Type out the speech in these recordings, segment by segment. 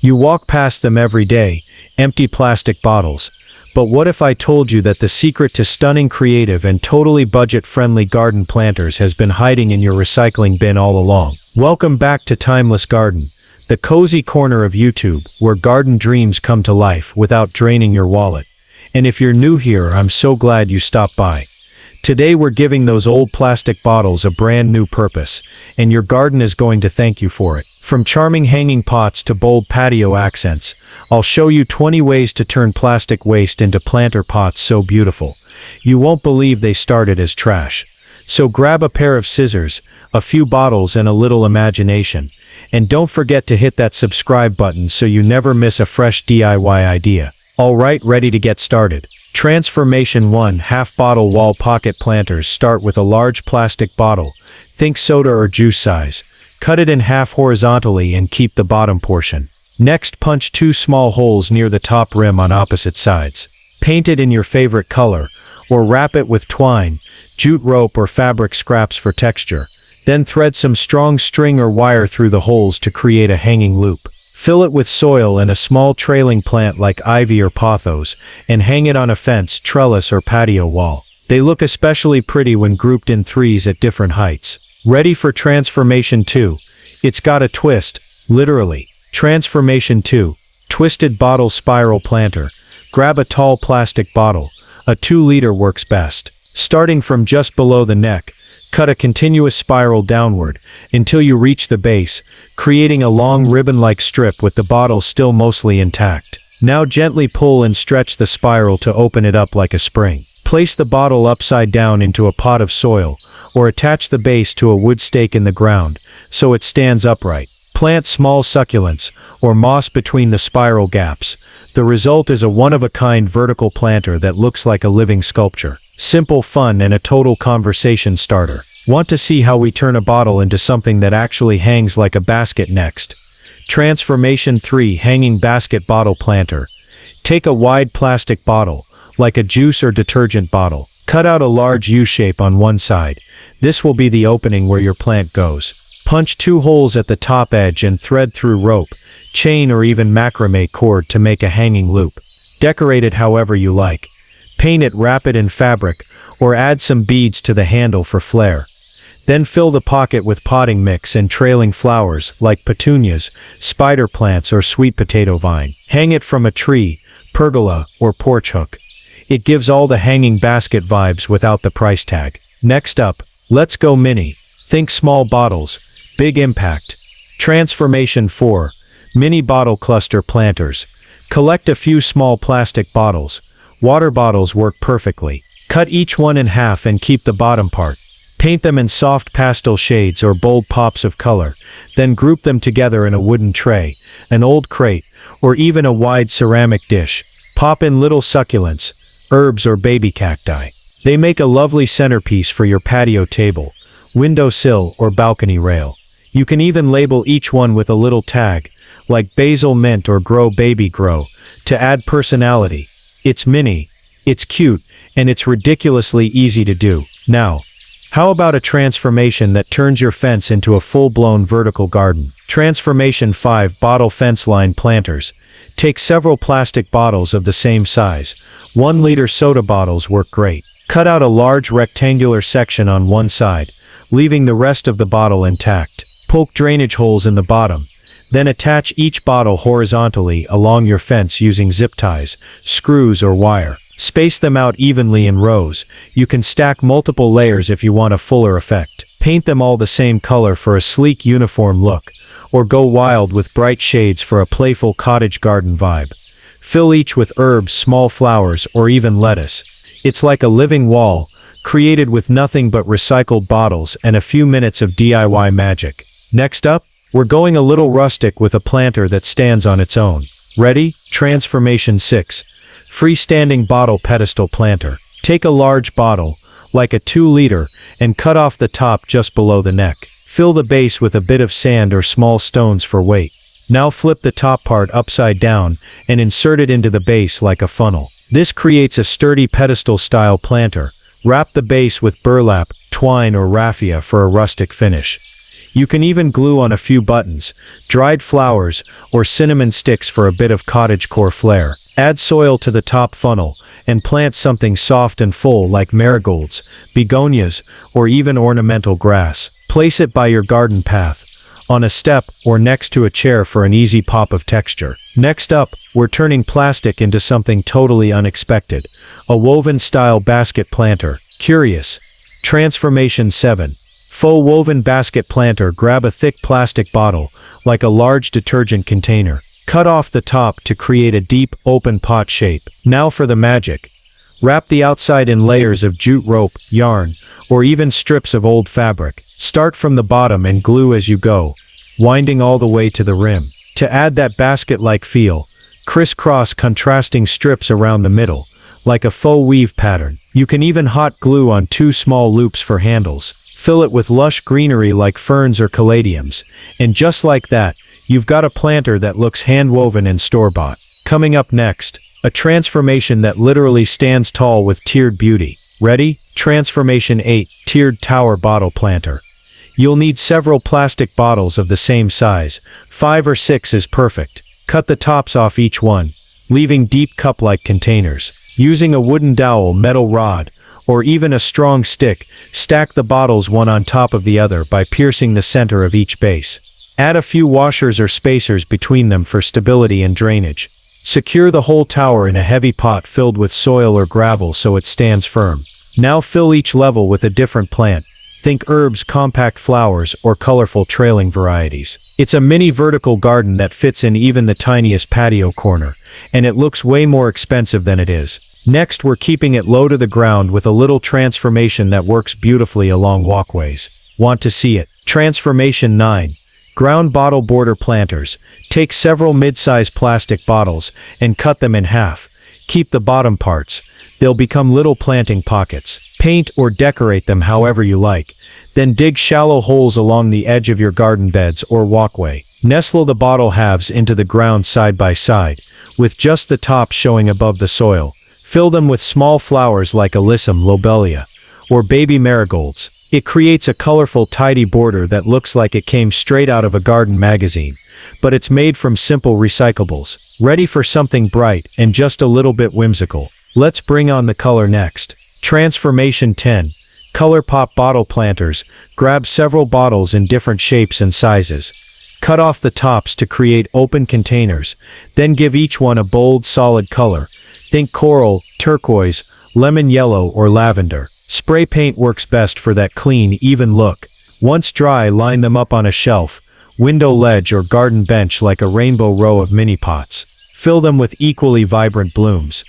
You walk past them every day, empty plastic bottles. But what if I told you that the secret to stunning, creative, and totally budget-friendly garden planters has been hiding in your recycling bin all along? Welcome back to Timeless Garden, the cozy corner of YouTube where garden dreams come to life without draining your wallet. And if you're new here, I'm so glad you stopped by. Today we're giving those old plastic bottles a brand new purpose, and your garden is going to thank you for it. From charming hanging pots to bold patio accents, I'll show you 20 ways to turn plastic waste into planter pots so beautiful. You won't believe they started as trash. So grab a pair of scissors, a few bottles, and a little imagination. And don't forget to hit that subscribe button so you never miss a fresh DIY idea. Alright, ready to get started. Transformation 1. Half bottle wall pocket planters. Start with a large plastic bottle. Think soda or juice size. Cut it in half horizontally and keep the bottom portion. Next, punch 2 small holes near the top rim on opposite sides. Paint it in your favorite color, or wrap it with twine, jute rope, or fabric scraps for texture. Then thread some strong string or wire through the holes to create a hanging loop. Fill it with soil and a small trailing plant like ivy or pothos, and hang it on a fence, trellis, or patio wall. They look especially pretty when grouped in threes at different heights. Ready for Transformation 2. It's got a twist, literally. Transformation 2. Twisted bottle spiral planter. Grab a tall plastic bottle. A 2-liter works best. Starting from just below the neck, cut a continuous spiral downward until you reach the base, creating a long ribbon-like strip with the bottle still mostly intact. Now gently pull and stretch the spiral to open it up like a spring. Place the bottle upside down into a pot of soil, or attach the base to a wood stake in the ground, so it stands upright. Plant small succulents, or moss between the spiral gaps. The result is a one-of-a-kind vertical planter that looks like a living sculpture. Simple, fun, and a total conversation starter. Want to see how we turn a bottle into something that actually hangs like a basket next? Transformation 3. Hanging basket bottle planter. Take a wide plastic bottle, like a juice or detergent bottle. Cut out a large U-shape on one side. This will be the opening where your plant goes. Punch 2 holes at the top edge and thread through rope, chain, or even macrame cord to make a hanging loop. Decorate it however you like. Paint it, wrap it in fabric, or add some beads to the handle for flair. Then fill the pocket with potting mix and trailing flowers like petunias, spider plants, or sweet potato vine. Hang it from a tree, pergola, or porch hook. It gives all the hanging basket vibes without the price tag. Next up, let's go mini. Think small bottles, big impact. Transformation 4. Mini bottle cluster planters. Collect a few small plastic bottles. Water bottles work perfectly. Cut each one in half and keep the bottom part. Paint them in soft pastel shades or bold pops of color. Then group them together in a wooden tray, an old crate, or even a wide ceramic dish. Pop in little succulents, herbs, or baby cacti. They make a lovely centerpiece for your patio table, windowsill, or balcony rail. You can even label each one with a little tag, like basil mint or grow baby grow, to add personality. It's mini, it's cute, and it's ridiculously easy to do. Now, how about a transformation that turns your fence into a full-blown vertical garden? Transformation 5. Bottle fence line planters. Take several plastic bottles of the same size. 1-liter soda bottles work great. Cut out a large rectangular section on one side, leaving the rest of the bottle intact. Poke drainage holes in the bottom. Then attach each bottle horizontally along your fence using zip ties, screws, or wire. Space them out evenly in rows. You can stack multiple layers if you want a fuller effect. Paint them all the same color for a sleek, uniform look, or go wild with bright shades for a playful cottage garden vibe. Fill each with herbs, small flowers, or even lettuce. It's like a living wall, created with nothing but recycled bottles and a few minutes of DIY magic. Next up, we're going a little rustic with a planter that stands on its own. Ready? Transformation 6. Freestanding bottle pedestal planter. Take a large bottle, like a 2-liter, and cut off the top just below the neck. Fill the base with a bit of sand or small stones for weight. Now flip the top part upside down and insert it into the base like a funnel. This creates a sturdy pedestal-style planter. Wrap the base with burlap, twine, or raffia for a rustic finish. You can even glue on a few buttons, dried flowers, or cinnamon sticks for a bit of cottagecore flair. Add soil to the top funnel, and plant something soft and full like marigolds, begonias, or even ornamental grass. Place it by your garden path, on a step or next to a chair for an easy pop of texture. Next up, we're turning plastic into something totally unexpected. A woven-style basket planter. Curious. Transformation 7. Faux woven basket planter. Grab a thick plastic bottle, like a large detergent container. Cut off the top to create a deep, open pot shape. Now for the magic. Wrap the outside in layers of jute rope, yarn, or even strips of old fabric. Start from the bottom and glue as you go, winding all the way to the rim. To add that basket-like feel, crisscross contrasting strips around the middle, like a faux weave pattern. You can even hot glue on 2 small loops for handles. Fill it with lush greenery like ferns or caladiums, and just like that, you've got a planter that looks hand-woven and store-bought. Coming up next, a transformation that literally stands tall with tiered beauty. Ready? Transformation 8. Tiered tower bottle planter. You'll need several plastic bottles of the same size. 5 or 6 is perfect. Cut the tops off each one, leaving deep cup-like containers. Using a wooden dowel, metal rod, or even a strong stick, stack the bottles one on top of the other by piercing the center of each base. Add a few washers or spacers between them for stability and drainage. Secure the whole tower in a heavy pot filled with soil or gravel so it stands firm. Now fill each level with a different plant. Think herbs, compact flowers, or colorful trailing varieties. It's a mini vertical garden that fits in even the tiniest patio corner, and it looks way more expensive than it is. Next, we're keeping it low to the ground with a little transformation that works beautifully along walkways. Want to see it? Transformation 9. Ground bottle border planters. Take several mid-sized plastic bottles and cut them in half. Keep the bottom parts. They'll become little planting pockets. Paint or decorate them however you like. Then dig shallow holes along the edge of your garden beds or walkway. Nestle the bottle halves into the ground side by side, with just the top showing above the soil. Fill them with small flowers like alyssum, lobelia, or baby marigolds. It creates a colorful, tidy border that looks like it came straight out of a garden magazine, but it's made from simple recyclables. Ready for something bright and just a little bit whimsical. Let's bring on the color next. Transformation 10. Color pop bottle planters. Grab several bottles in different shapes and sizes. Cut off the tops to create open containers, then give each one a bold, solid color. Think coral, turquoise, lemon yellow, or lavender. Spray paint works best for that clean, even look. Once dry, line them up on a shelf, window ledge, or garden bench like a rainbow row of mini pots. Fill them with equally vibrant blooms.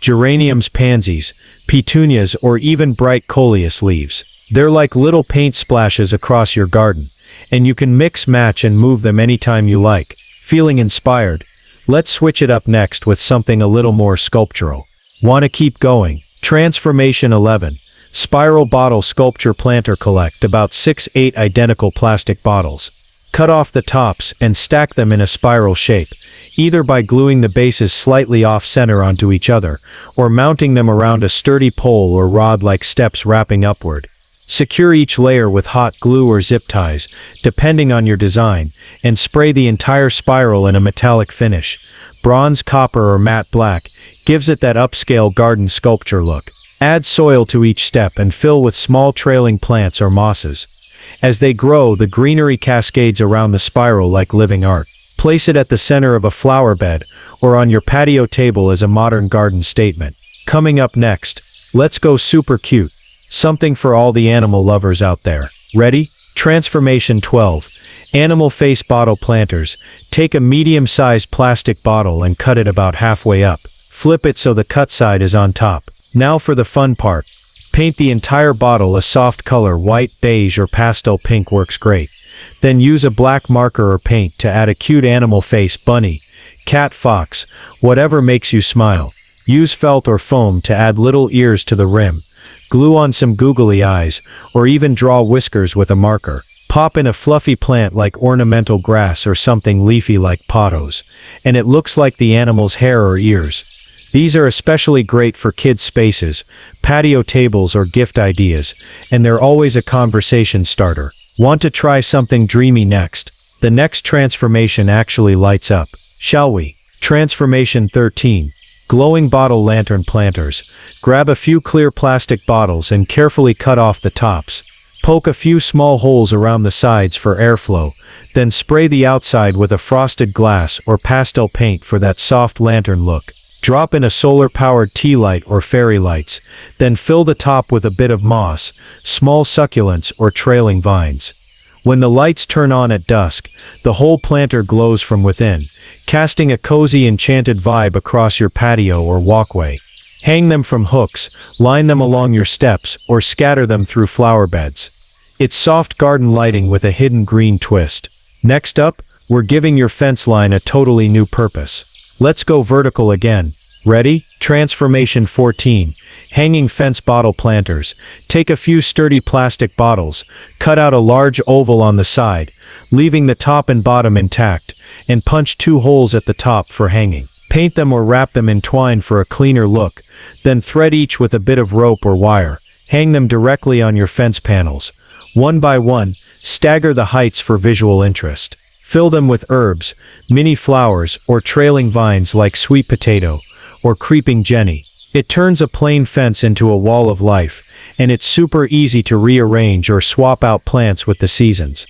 Geraniums, pansies, petunias, or even bright coleus leaves. They're like little paint splashes across your garden, and you can mix, match, and move them anytime you like. Feeling inspired? Let's switch it up next with something a little more sculptural. Want to keep going? Transformation 11. Spiral bottle sculpture planter. Collect about 6-8 identical plastic bottles. Cut off the tops and stack them in a spiral shape, either by gluing the bases slightly off-center onto each other, or mounting them around a sturdy pole or rod like steps wrapping upward. Secure each layer with hot glue or zip ties, depending on your design, and spray the entire spiral in a metallic finish. Bronze, copper, or matte black gives it that upscale garden sculpture look. Add soil to each step and fill with small trailing plants or mosses. As they grow, the greenery cascades around the spiral like living art. Place it at the center of a flower bed or on your patio table as a modern garden statement. Coming up next, let's go super cute. Something for all the animal lovers out there. Ready? Transformation 12. Animal face bottle planters. Take a medium-sized plastic bottle and cut it about halfway up. Flip it so the cut side is on top. Now for the fun part. Paint the entire bottle a soft color. White, beige, or pastel pink works great. Then use a black marker or paint to add a cute animal face, bunny, cat, fox, whatever makes you smile. Use felt or foam to add little ears to the rim. Glue on some googly eyes, or even draw whiskers with a marker. Pop in a fluffy plant like ornamental grass or something leafy like pothos, and it looks like the animal's hair or ears. These are especially great for kids' spaces, patio tables, or gift ideas, and they're always a conversation starter. Want to try something dreamy next? The next transformation actually lights up. Shall we? Transformation 13. Glowing bottle lantern planters. Grab a few clear plastic bottles and carefully cut off the tops. Poke a few small holes around the sides for airflow, then spray the outside with a frosted glass or pastel paint for that soft lantern look. Drop in a solar-powered tea light or fairy lights, then fill the top with a bit of moss, small succulents or trailing vines. When the lights turn on at dusk, the whole planter glows from within, casting a cozy enchanted vibe across your patio or walkway. Hang them from hooks, line them along your steps, or scatter them through flower beds. It's soft garden lighting with a hidden green twist. Next up, we're giving your fence line a totally new purpose. Let's go vertical again. Ready? Transformation 14. Hanging fence bottle planters. Take a few sturdy plastic bottles, cut out a large oval on the side, leaving the top and bottom intact, and punch 2 holes at the top for hanging. Paint them or wrap them in twine for a cleaner look, then thread each with a bit of rope or wire. Hang them directly on your fence panels. One by one, stagger the heights for visual interest. Fill them with herbs, mini flowers, or trailing vines like sweet potato or creeping jenny. It turns a plain fence into a wall of life, and it's super easy to rearrange or swap out plants with the seasons.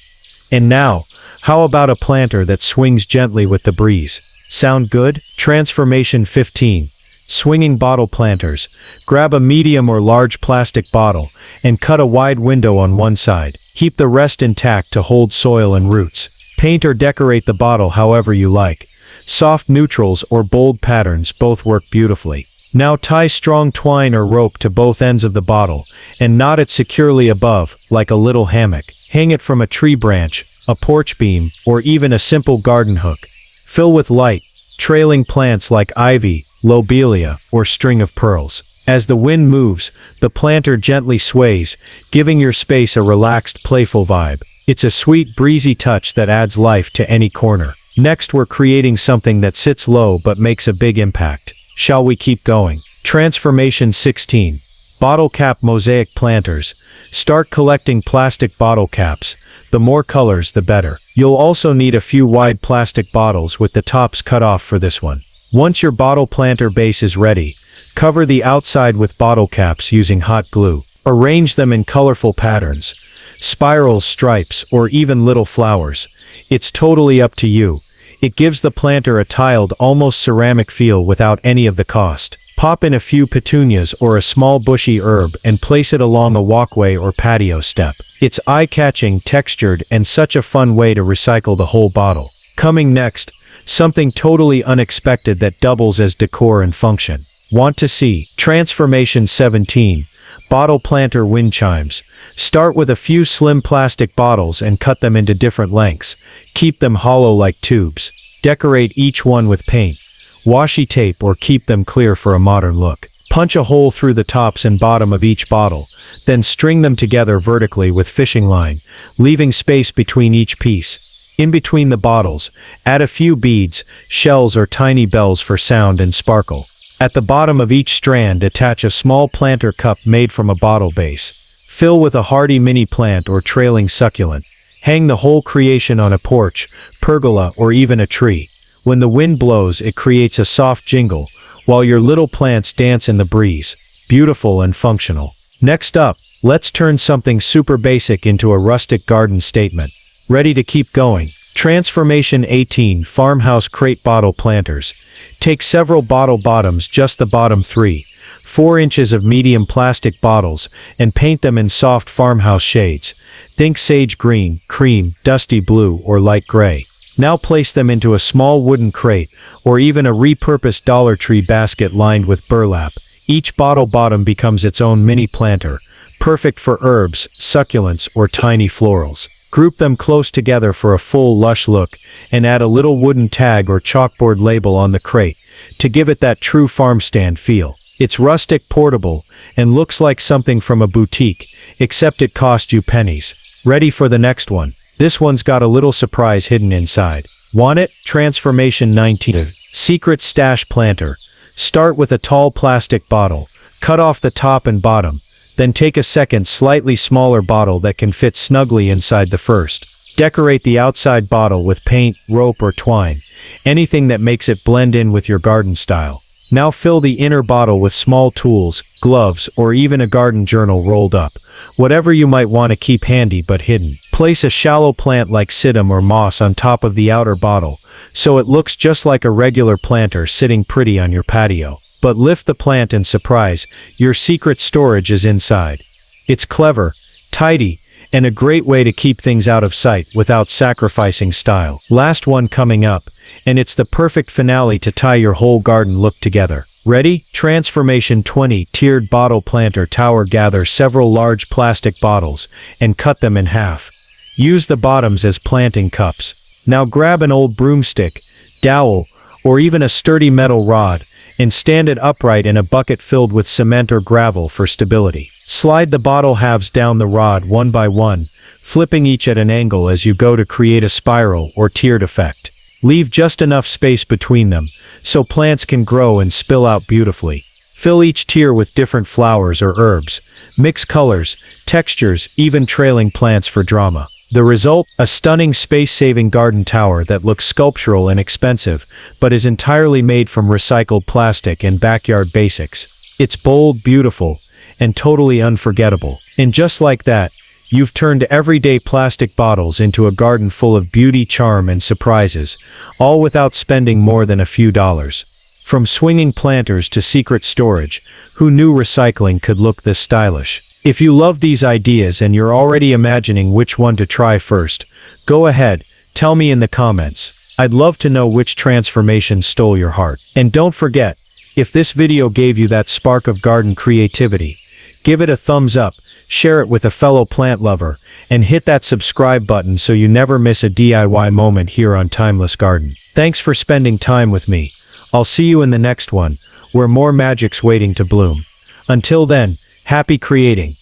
And now, how about a planter that swings gently with the breeze? Sound good? Transformation 15. Swinging bottle planters. Grab a medium or large plastic bottle and cut a wide window on one side. Keep the rest intact to hold soil and roots. Paint or decorate the bottle however you like. Soft neutrals or bold patterns both work beautifully. Now tie strong twine or rope to both ends of the bottle and knot it securely above, like a little hammock. Hang it from a tree branch, a porch beam, or even a simple garden hook. Fill with light, trailing plants like ivy, lobelia, or string of pearls. As the wind moves, the planter gently sways, giving your space a relaxed, playful vibe. It's a sweet, breezy touch that adds life to any corner. Next, we're creating something that sits low but makes a big impact. Shall we keep going? Transformation 16. Bottle cap mosaic planters. Start collecting plastic bottle caps. The more colors, the better. You'll also need a few wide plastic bottles with the tops cut off for this one. Once your bottle planter base is ready, cover the outside with bottle caps using hot glue. Arrange them in colorful patterns, spirals, stripes, or even little flowers. It's totally up to you. It gives the planter a tiled, almost ceramic feel without any of the cost. Pop in a few petunias or a small bushy herb and place it along a walkway or patio step. It's eye-catching, textured, and such a fun way to recycle the whole bottle. Coming next, something totally unexpected that doubles as decor and function. Want to see? Transformation 17. Bottle planter windchimes. Start with a few slim plastic bottles and cut them into different lengths. Keep them hollow like tubes. Decorate each one with paint, washi tape, or keep them clear for a modern look. Punch a hole through the tops and bottom of each bottle, then string them together vertically with fishing line, leaving space between each piece. In between the bottles, add a few beads, shells, or tiny bells for sound and sparkle. At the bottom of each strand, attach a small planter cup made from a bottle base. Fill with a hardy mini plant or trailing succulent. Hang the whole creation on a porch, pergola, or even a tree. When the wind blows, it creates a soft jingle, while your little plants dance in the breeze. Beautiful and functional. Next up, let's turn something super basic into a rustic garden statement. Ready to keep going? Transformation 18. Farmhouse crate bottle planters. Take several bottle bottoms, just the bottom 3-4 inches of medium plastic bottles, and paint them in soft farmhouse shades. Think sage green, cream, dusty blue, or light gray. Now place them into a small wooden crate, or even a repurposed Dollar Tree basket lined with burlap. Each bottle bottom becomes its own mini planter, perfect for herbs, succulents, or tiny florals. Group them close together for a full lush look, and add a little wooden tag or chalkboard label on the crate to give it that true farm stand feel. It's rustic, portable, and looks like something from a boutique, except it cost you pennies. Ready for the next one? This one's got a little surprise hidden inside. Want it? Transformation 19. Secret stash planter. Start with a tall plastic bottle. Cut off the top and bottom. Then take a second slightly smaller bottle that can fit snugly inside the first. Decorate the outside bottle with paint, rope or twine, anything that makes it blend in with your garden style. Now fill the inner bottle with small tools, gloves, or even a garden journal rolled up, whatever you might want to keep handy but hidden. Place a shallow plant like sedum or moss on top of the outer bottle, so it looks just like a regular planter sitting pretty on your patio. But lift the plant and surprise, your secret storage is inside. It's clever, tidy, and a great way to keep things out of sight without sacrificing style. Last one coming up, and it's the perfect finale to tie your whole garden look together. Ready? Transformation 20 Tiered Bottle Planter Tower. Gather several large plastic bottles and cut them in half. Use the bottoms as planting cups. Now grab an old broomstick, dowel, or even a sturdy metal rod, and stand it upright in a bucket filled with cement or gravel for stability. Slide the bottle halves down the rod one by one, flipping each at an angle as you go to create a spiral or tiered effect. Leave just enough space between them, so plants can grow and spill out beautifully. Fill each tier with different flowers or herbs. Mix colors, textures, even trailing plants for drama. The result? A stunning space-saving garden tower that looks sculptural and expensive, but is entirely made from recycled plastic and backyard basics. It's bold, beautiful, and totally unforgettable. And just like that, you've turned everyday plastic bottles into a garden full of beauty, charm, and surprises, all without spending more than a few dollars. From swinging planters to secret storage, who knew recycling could look this stylish? If you love these ideas and you're already imagining which one to try first, go ahead, tell me in the comments. I'd love to know which transformation stole your heart. And don't forget, if this video gave you that spark of garden creativity, give it a thumbs up, share it with a fellow plant lover, and hit that subscribe button so you never miss a DIY moment here on Timeless Garden. Thanks for spending time with me. I'll see you in the next one, where more magic's waiting to bloom. Until then, happy creating.